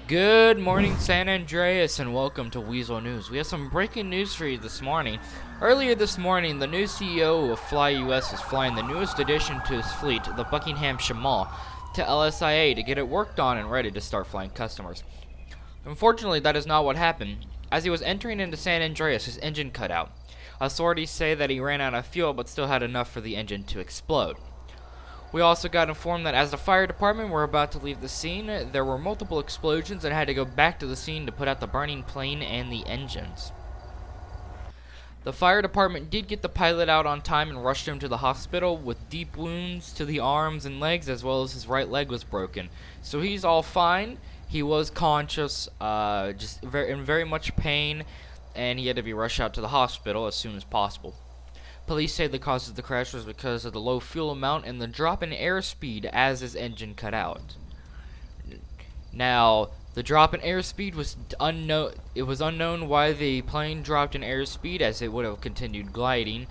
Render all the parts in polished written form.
Good morning, San Andreas, and welcome to Weazel News. We have some breaking news for you this morning. Earlier this morning, the new CEO of Fly US is flying the newest addition to his fleet, the Buckingham Shamal, to LSIA to get it worked on and ready to start flying customers. Unfortunately, that is not what happened. As he was entering into San Andreas, his engine cut out. Authorities say that he ran out of fuel but still had enough for the engine to explode. We also got informed that as the fire department were about to leave the scene, there were multiple explosions and had to go back to the scene to put out the burning plane and the engines. The fire department did get the pilot out on time and rushed him to the hospital with deep wounds to the arms and legs, as well as his right leg was broken. So he's all fine. He was conscious, just in very much pain, and he had to be rushed out to the hospital as soon as possible. Police say the cause of the crash was because of the low fuel amount and the drop in airspeed as his engine cut out. Now, the drop in airspeed was unknown. It was unknown why the plane dropped in airspeed, as it would have continued gliding,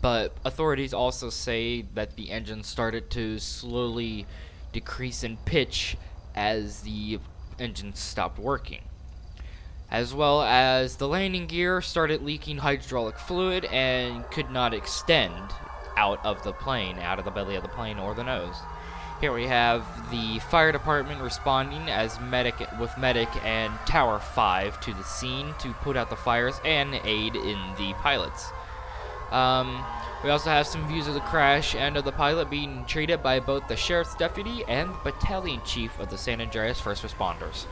but authorities also say that the engine started to slowly decrease in pitch as the engine stopped working, as well as the landing gear started leaking hydraulic fluid and could not extend out of the plane, out of the belly of the plane or the nose. Here we have the fire department responding as medic and Tower 5 to the scene to put out the fires and aid in the pilots. We also have some views of the crash and of the pilot being treated by both the sheriff's deputy and the battalion chief of the San Andreas first responders.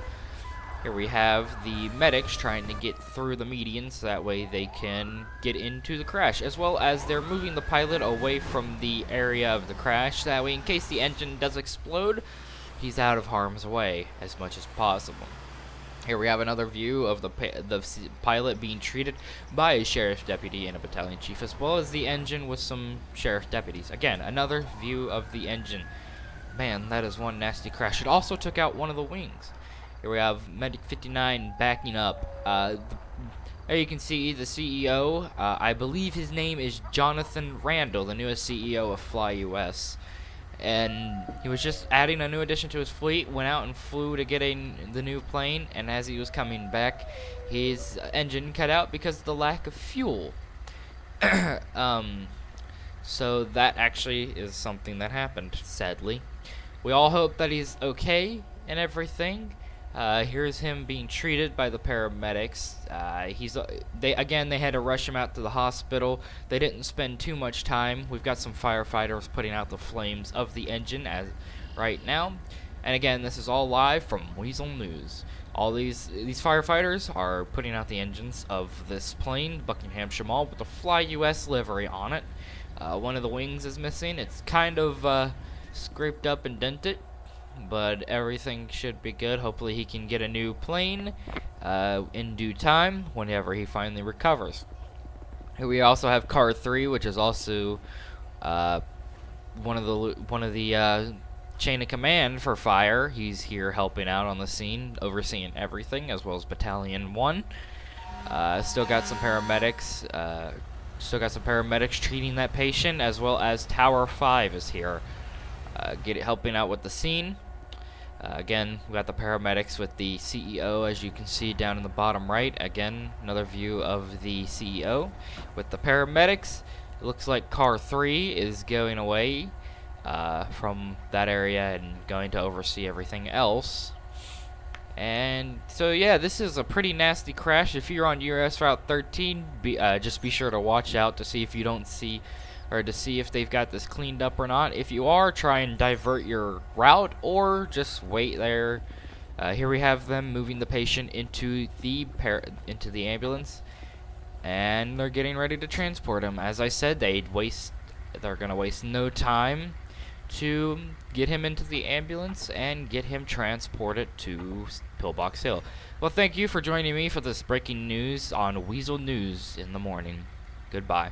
Here we have the medics trying to get through the median so that way they can get into the crash, as well as they're moving the pilot away from the area of the crash. That way, in case the engine does explode, he's out of harm's way as much as possible. Here we have another view of the pilot being treated by a sheriff's deputy and a battalion chief, as well as the engine with some sheriff deputies. Again, another view of the engine. Man, that is one nasty crash. It also took out one of the wings. Here we have Medic 59 backing up. There you can see the CEO. I believe his name is Jonathan Randall, the newest CEO of Fly US. And he was just adding a new addition to his fleet, went out and flew to get the new plane, and as he was coming back, his engine cut out because of the lack of fuel. So that actually is something that happened, sadly. We all hope that he's okay and everything. Here's him being treated by the paramedics. They had to rush him out to the hospital. They didn't spend too much time. We've got some firefighters putting out the flames of the engine as right now. And again, this is all live from Weazel News. All these firefighters are putting out the engines of this plane, Buckingham Shamal, with the Fly US livery on it. One of the wings is missing. It's kind of scraped up and dented, but everything should be good. Hopefully he can get a new plane in due time whenever he finally recovers. Here we also have Car 3, which is also one of the chain of command for fire. He's here helping out on the scene, overseeing everything, as well as Battalion 1. Still got some paramedics treating that patient, as well as Tower 5 is here helping out with the scene. Again, we got the paramedics with the CEO, as you can see down in the bottom right. Again, another view of the CEO with the paramedics. It looks like Car 3 is going away from that area and going to oversee everything else. And so yeah, this is a pretty nasty crash. If you're on US Route 13, just be sure to watch out to see if you don't see, or to see if they've got this cleaned up or not. If you are, try and divert your route or just wait there. Here we have them moving the patient into the ambulance, and they're getting ready to transport him. As I said, they're gonna waste no time to get him into the ambulance and get him transported to Pillbox Hill. Well, thank you for joining me for this breaking news on Weazel News in the morning. Goodbye.